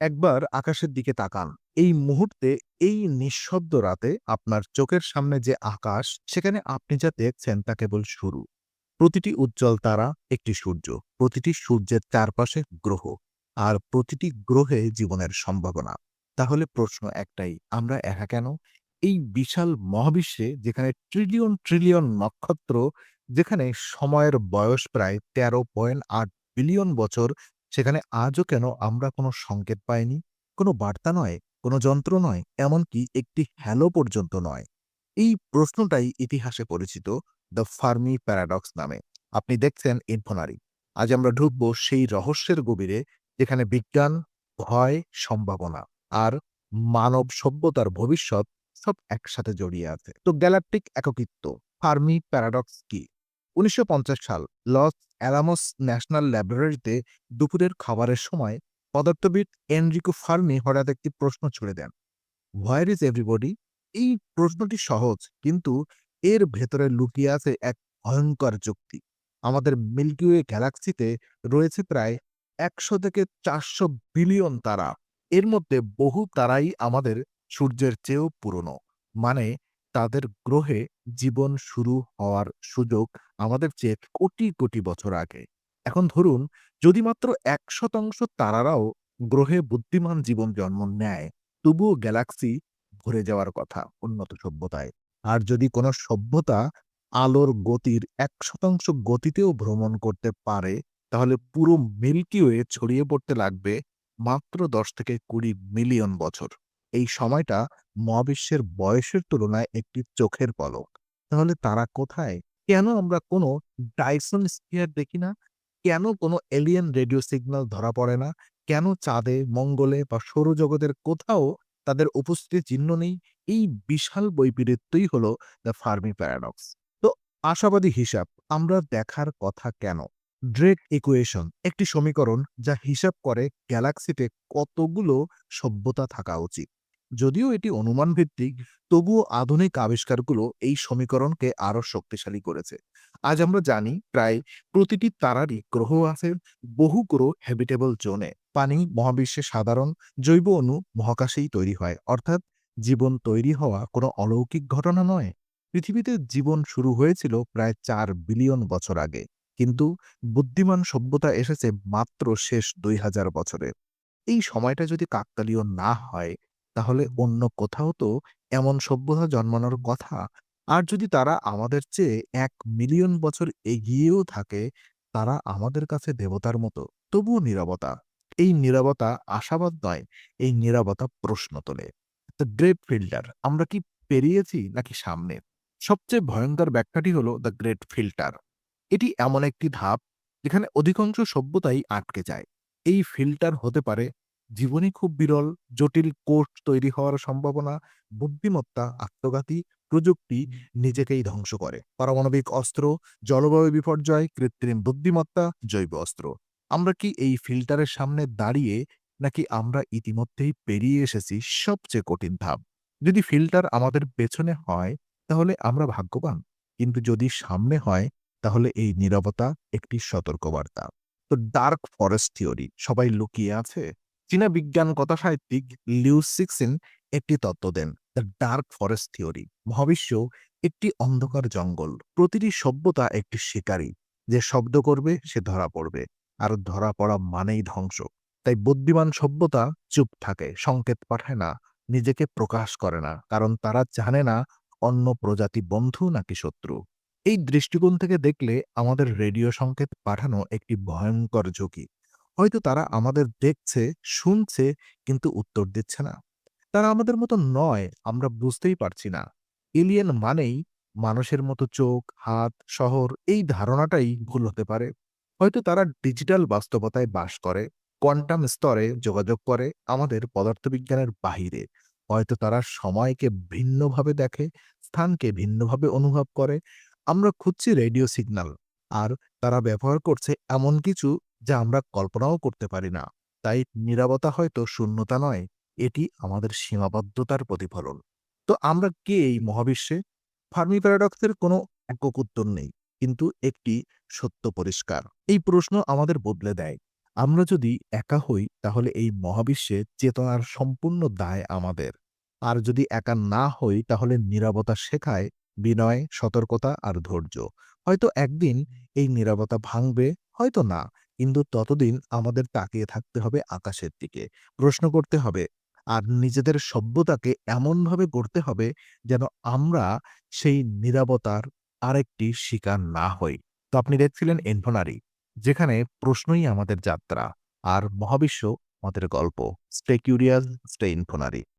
একবার আকাশের দিকে তাকান। এই মুহূর্তে এই নিঃশব্দ রাতে আপনার চোখের সামনে যে আকাশ, সেখানে আপনি যা দেখছেন তা কেবল শুরু। প্রতিটি উজ্জ্বল তারা একটি সূর্য, প্রতিটি সূর্যের চারপাশে গ্রহ, আর প্রতিটি গ্রহে জীবনের সম্ভাবনা। তাহলে প্রশ্ন একটাই, আমরা একা কেন? এই বিশাল মহাবিশ্বে যেখানে ট্রিলিয়ন ট্রিলিয়ন নক্ষত্র, যেখানে সময়ের বয়স প্রায় ১৩.৮ বিলিয়ন বছর, সেখানে আজও কেন আমরা কোনো সংকেত পাইনি? কোনো বার্তা নয়, কোনো যন্ত্র নয়, এমনকি একটি হ্যালো পর্যন্ত নয়। এই প্রশ্নটাই ইতিহাসে পরিচিত দ্য ফার্মি প্যারাডক্স নামে। আপনি দেখছেন ইনফোনারি। আজ আমরা ঢুকবো সেই রহস্যের গভীরে, যেখানে বিজ্ঞান, ভয়, সম্ভাবনা আর মানব সভ্যতার ভবিষ্যৎ সব একসাথে জড়িয়ে আছে। তো গ্যালাকটিক একাকিত্ব, ফার্মি প্যারাডক্স কি? ১৯৫০ সাল লস অ্যালামোস ন্যাশনাল ল্যাবরেটরিতে দুপুরের খাবারের সময় পদার্থবিদ এনরিকো ফার্মি হঠাৎ একটি প্রশ্ন ছুড়ে দেন, হোয়ার ইজ এভরিবডি? এই প্রশ্নটি সহজ, কিন্তু এর ভেতরে লুকিয়ে আছে এক ভয়ঙ্কর যুক্তি। আমাদের মিল্কি ওয়ে গ্যালাক্সিতে রয়েছে প্রায় ১০০ থেকে ৪০০ বিলিয়ন তারা। এর মধ্যে বহু তারাই আমাদের সূর্যের চেয়েও পুরনো। মানে, তাদের গ্রহে জীবন শুরু হওয়ার সুযোগ আমাদের চেয়ে কোটি কোটি বছর আগে। এখন ধরুন, যদি মাত্র ১% তারারাও গ্রহে বুদ্ধিমান জীবন জন্ম নেয়, তবুও গ্যালাক্সি ভরে যাওয়ার কথা উন্নত সভ্যতায়। আর যদি কোনো সভ্যতা আলোর গতির ১% গতিতেও ভ্রমণ করতে পারে, তাহলে পুরো মিল্কি ওয়ে ছড়িয়ে পড়তে লাগবে মাত্র ১০ থেকে ২০ মিলিয়ন বছর। এই সময়টা মহাবিশ্বের বয়সের তুলনায় একটি চোখের পলক। তাহলে তারা কোথায়? কেন আমরা কোনো ডাইসন স্ফিয়ার দেখি না? কেন কোনো এলিয়েন রেডিও সিগন্যাল ধরা পড়ে না? কেন চাঁদে, মঙ্গলে বা সৌরজগতের কোথাও তাদের উপস্থিতির চিহ্ন নেই? এই বিশাল বৈপরীত্যই হলো দ্য ফার্মি প্যারাডক্স। তো আশাবাদী হিসাব আমরা দেখার কথা কেন? ড্রেক ইকুয়েশন একটি সমীকরণ যা হিসাব করে গ্যালাক্সিতে কতগুলো সভ্যতা থাকা উচিত। যদিও এটি অনুমান ভিত্তিক, তবুও আধুনিক আবিষ্কারগুলো এই সমীকরণকে আরো শক্তিশালী করেছে। আজ আমরা জানি প্রায় প্রতিটি তারারই গ্রহ আছে, বহু গ্রহ হ্যাবিটেবল জোনে। পানি মহাবিশ্বে সাধারণ, জৈব অণু মহাকাশেই তৈরি হয়। অর্থাৎ জীবন তৈরি হওয়া কোনো অলৌকিক ঘটনা নয়। পৃথিবীতে জীবন শুরু হয়েছিল প্রায় ৪ বিলিয়ন বছর আগে। কিন্তু বুদ্ধিমান সভ্যতা এসেছে মাত্র শেষ ২,০০০ বছরে। এই সময়টা যদি কাকতালীয় না হয়, তাহলে অন্য কোথাও তো এমন সভ্যতা জন্মানোর কথা। আর যদি তারা আমাদের চেয়ে ১ মিলিয়ন বছর এগিয়েও থাকে, তারা আমাদের কাছে দেবতার মতো। তবুও নীরবতা। এই নীরবতা আশাবাদ নয়, এই নীরবতা প্রশ্ন তোলে। দ্য গ্রেট ফিল্টার, আমরা কি পেরিয়েছি নাকি সামনে? সবচেয়ে ভয়ঙ্কর ব্যাখ্যাটি হলো দ্য গ্রেট ফিল্টার। এটি এমন একটি ধাপ যেখানে অধিকাংশ সভ্যতাই আটকে যায়। এই ফিল্টার হতে পারে জীবনই খুব বিরল, জটিল কোষ তৈরি হওয়ার সম্ভাবনা, বুদ্ধিমত্তা, আত্মঘাতী প্রযুক্তি নিজেকেই ধ্বংস করে, পারমাণবিক অস্ত্র, জলবায়ু বিপর্যয়, কৃত্রিম বুদ্ধিমত্তা, জৈব অস্ত্র। আমরা কি এই ফিল্টারের সামনে দাঁড়িয়ে, নাকি আমরা ইতিমধ্যেই পেরিয়ে এসেছি সবচেয়ে কঠিন ধাপ? যদি ফিল্টার আমাদের পেছনে হয়, তাহলে আমরা ভাগ্যবান। কিন্তু যদি সামনে হয়, তাহলে এই নীরবতা একটি সতর্কবার্তা। তো ডার্ক ফরেস্ট থিওরি সবাই লুকিয়ে আছে। চীনা বিজ্ঞান কথাসাহিত্যিক লিউ সিক্সিন একটি তত্ত্ব দেন, দ্য ডার্ক ফরেস্ট থিওরি। মহাবিশ্ব একটি অন্ধকার জঙ্গল, প্রতিটি সভ্যতা একটি শিকারী। যে শব্দ করবে সে ধরা পড়বে, আর ধরা পড়া মানেই ধ্বংস। তাই বুদ্ধিমান সভ্যতা চুপ থাকে, সংকেত পাঠায় না, নিজেকে প্রকাশ করে না, কারণ তারা জানে না অন্য প্রজাতি বন্ধু নাকি শত্রু। এই দৃষ্টিকোণ থেকে দেখলে আমাদের রেডিও সংকেত পাঠানো একটি ভয়ঙ্কর ঝুঁকি। হয়তো তারা আমাদের দেখছে, শুনছে, কিন্তু উত্তর দিচ্ছে না। তারা আমাদের মতো নয়, আমরা বুঝতেই পারছি না। এলিয়েন মানেই মানুষের মতো চোখ, হাত, শহর, এই ধারণাটাই ভুল হতে পারে। হয়তো তারা ডিজিটাল বাস্তবতায় বাস করে, কোয়ান্টাম স্তরে যোগাযোগ করে, আমাদের পদার্থবিজ্ঞানের বাহিরে। হয়তো তারা সময়কে ভিন্নভাবে দেখে, স্থানকে ভিন্নভাবে অনুভব করে। আমরা খুঁজছি রেডিও সিগন্যাল, আর তারা ব্যবহার করছে এমন কিছু যা আমরা কল্পনাও করতে পারি না। তাই নীরবতা হয়তো শূন্যতা নয়, এটি আমাদের সীমাবদ্ধতার প্রতিফলন। তো আমরা কে এই মহাবিশ্বে? ফার্মি প্যারাডক্সের কোনো একক উত্তর নেই, কিন্তু একটি সত্য পরিষ্কার। এই প্রশ্ন আমাদের বদলে দেয়। আমরা যদি একা হই তাহলে এই মহাবিশ্বে চেতনার সম্পূর্ণ দায় আমাদের। আর যদি একা না হই তাহলে নীরবতা শেখায় বিনয়, সতর্কতা আর ধৈর্য। হয়তো একদিন এই নীরবতা ভাঙবে, হয়তো না। কিন্তু ততদিন আমাদের তাকিয়ে থাকতে হবে আকাশের দিকে। প্রশ্ন করতে হবে আর নিজেদের সভ্যতাকে এমনভাবে গড়তে হবে যেন আমরা সেই নীরবতার আরেকটি শিকার না হই। তো আপনি দেখছিলেন ইনফোনারি, যেখানে প্রশ্নই আমাদের যাত্রা আর মহাবিশ্ব আমাদের গল্প। Stay curious, stay ইনফোনারি।